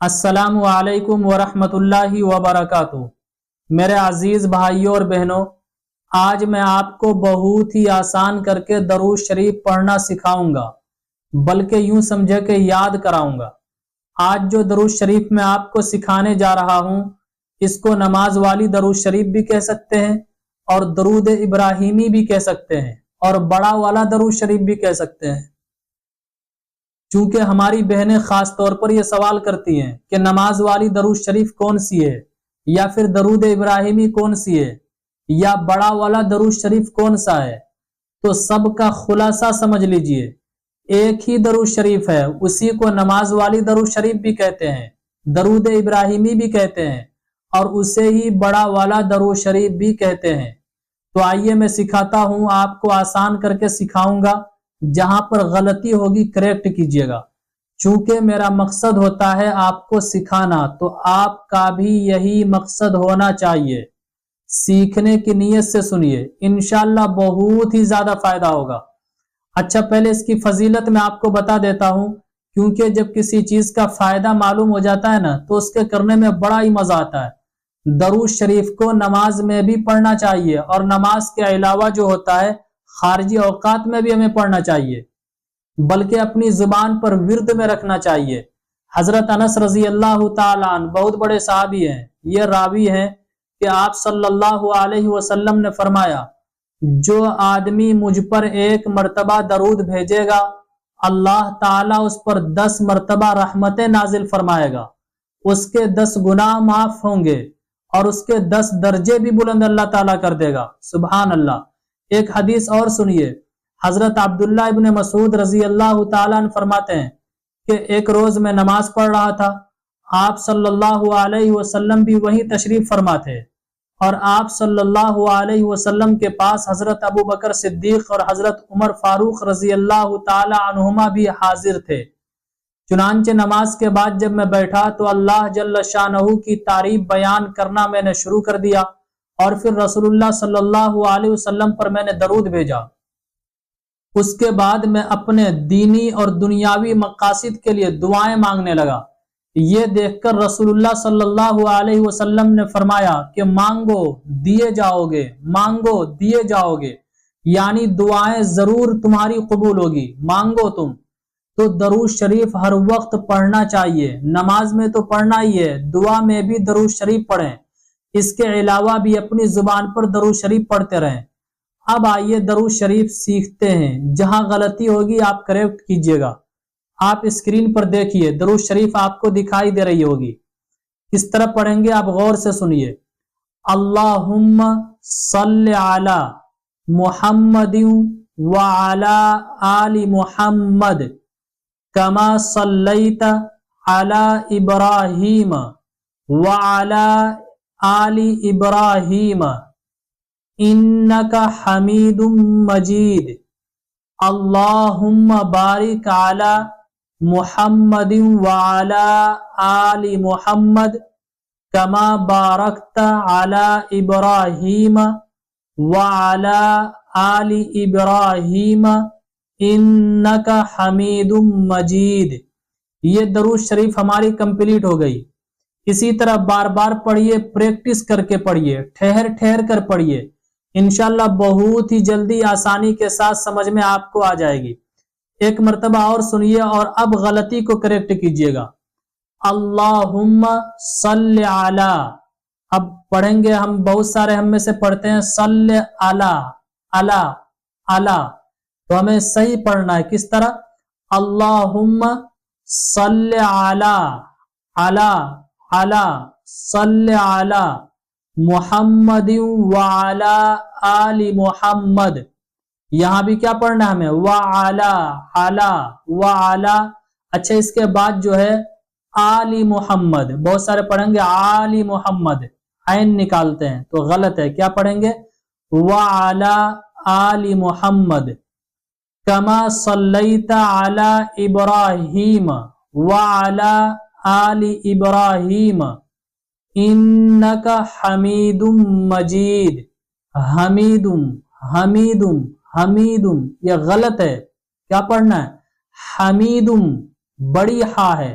السلام علیکم ورحمۃ اللہ وبرکاتہ۔ میرے عزیز بھائیوں اور بہنوں، آج میں آپ کو بہت ہی آسان کر کے درود شریف پڑھنا سکھاؤں گا، بلکہ یوں سمجھے کہ یاد کراؤں گا۔ آج جو درود شریف میں آپ کو سکھانے جا رہا ہوں، اس کو نماز والی درود شریف بھی کہہ سکتے ہیں اور درود ابراہیمی بھی کہہ سکتے ہیں اور بڑا والا درود شریف بھی کہہ سکتے ہیں۔ چونکہ ہماری بہنیں خاص طور پر یہ سوال کرتی ہیں کہ نماز والی درود شریف کون سی ہے، یا پھر درود ابراہیمی کون سی ہے، یا بڑا والا درود شریف کون سا ہے۔ تو سب کا خلاصہ سمجھ لیجئے، ایک ہی درود شریف ہے، اسی کو نماز والی درود شریف بھی کہتے ہیں، درود ابراہیمی بھی کہتے ہیں، اور اسے ہی بڑا والا درود شریف بھی کہتے ہیں۔ تو آئیے میں سکھاتا ہوں، آپ کو آسان کر کے سکھاؤں گا، جہاں پر غلطی ہوگی کریکٹ کیجئے گا۔ چونکہ میرا مقصد ہوتا ہے آپ کو سکھانا، تو آپ کا بھی یہی مقصد ہونا چاہیے۔ سیکھنے کی نیت سے سنیے، انشاءاللہ بہت ہی زیادہ فائدہ ہوگا۔ اچھا، پہلے اس کی فضیلت میں آپ کو بتا دیتا ہوں، کیونکہ جب کسی چیز کا فائدہ معلوم ہو جاتا ہے نا، تو اس کے کرنے میں بڑا ہی مزہ آتا ہے۔ درود شریف کو نماز میں بھی پڑھنا چاہیے، اور نماز کے علاوہ جو ہوتا ہے خارجی اوقات میں بھی ہمیں پڑھنا چاہیے، بلکہ اپنی زبان پر ورد میں رکھنا چاہیے۔ حضرت انس رضی اللہ تعالیٰ عنہ بہت بڑے صحابی ہیں، یہ راوی ہیں کہ آپ صلی اللہ علیہ وسلم نے فرمایا، جو آدمی مجھ پر 1 مرتبہ درود بھیجے گا، اللہ تعالیٰ اس پر 10 مرتبہ رحمتیں نازل فرمائے گا، اس کے 10 گناہ معاف ہوں گے، اور اس کے 10 درجے بھی بلند اللہ تعالیٰ کر دے گا۔ سبحان اللہ۔ ایک حدیث اور سنیے، حضرت عبداللہ ابن مسعود رضی اللہ تعالیٰ عنہ فرماتے ہیں کہ ایک روز میں نماز پڑھ رہا تھا، آپ صلی اللہ علیہ وسلم بھی وہیں تشریف فرما تھے، اور آپ صلی اللہ علیہ وسلم کے پاس حضرت ابو بکر صدیق اور حضرت عمر فاروق رضی اللہ تعالیٰ عنہما بھی حاضر تھے۔ چنانچہ نماز کے بعد جب میں بیٹھا تو اللہ جل شانہ کی تعریف بیان کرنا میں نے شروع کر دیا، اور پھر رسول اللہ صلی اللہ علیہ وسلم پر میں نے درود بھیجا۔ اس کے بعد میں اپنے دینی اور دنیاوی مقاصد کے لیے دعائیں مانگنے لگا۔ یہ دیکھ کر رسول اللہ صلی اللہ علیہ وسلم نے فرمایا کہ مانگو دیے جاؤ گے، مانگو دیے جاؤ گے، یعنی دعائیں ضرور تمہاری قبول ہوگی، مانگو تم۔ تو درود شریف ہر وقت پڑھنا چاہیے، نماز میں تو پڑھنا ہی ہے، دعا میں بھی درود شریف پڑھیں، اس کے علاوہ بھی اپنی زبان پر درود شریف پڑھتے رہیں۔ اب آئیے درود شریف سیکھتے ہیں، جہاں غلطی ہوگی آپ کریکٹ کیجئے گا۔ آپ اسکرین پر دیکھیے، درود شریف آپ کو دکھائی دے رہی ہوگی، کس طرح پڑھیں گے آپ غور سے سنیے۔ اللہم صلی علی محمد وعلی آل محمد کما صلیت علی ابراہیم وعلی آل ابراہیم انکا حمید مجید اللہم بارک علی محمد وعلی آل محمد کما بارکت علی ابراہیم وعلی آل ابراہیم انکا حمید مجید۔ یہ درود شریف ہماری کمپلیٹ ہو گئی۔ اسی طرح بار بار پڑھیے، پریکٹس کر کے پڑھیے، ٹھہر ٹھہر کر پڑھیے، انشاءاللہ بہت ہی جلدی آسانی کے ساتھ سمجھ میں آپ کو آ جائے گی۔ ایک مرتبہ اور سنیے، اور اب غلطی کو کریکٹ کیجئے گا۔ اللہم صلی علی، اب پڑھیں گے ہم، بہت سارے ہم میں سے پڑھتے ہیں صلی علی علی علی، تو ہمیں صحیح پڑھنا ہے، کس طرح؟ اللہم صلی علی علی علی صلی علی محمد وعلی آل محمد، یہاں بھی کیا پڑھنا ہے ہمیں؟ وعلی علی وعلی۔ اچھا، اس کے بعد جو ہے آل محمد، بہت سارے پڑھیں گے آل محمد، عین نکالتے ہیں تو غلط ہے، کیا پڑھیں گے؟ وعلی آل محمد کما صلیت علی ابراہیم وعلی آل ابراہیم انکا حمید مجید۔ حمید حمید حمید، یہ غلط ہے، کیا پڑھنا ہے؟ حمید، بڑی ہا ہے،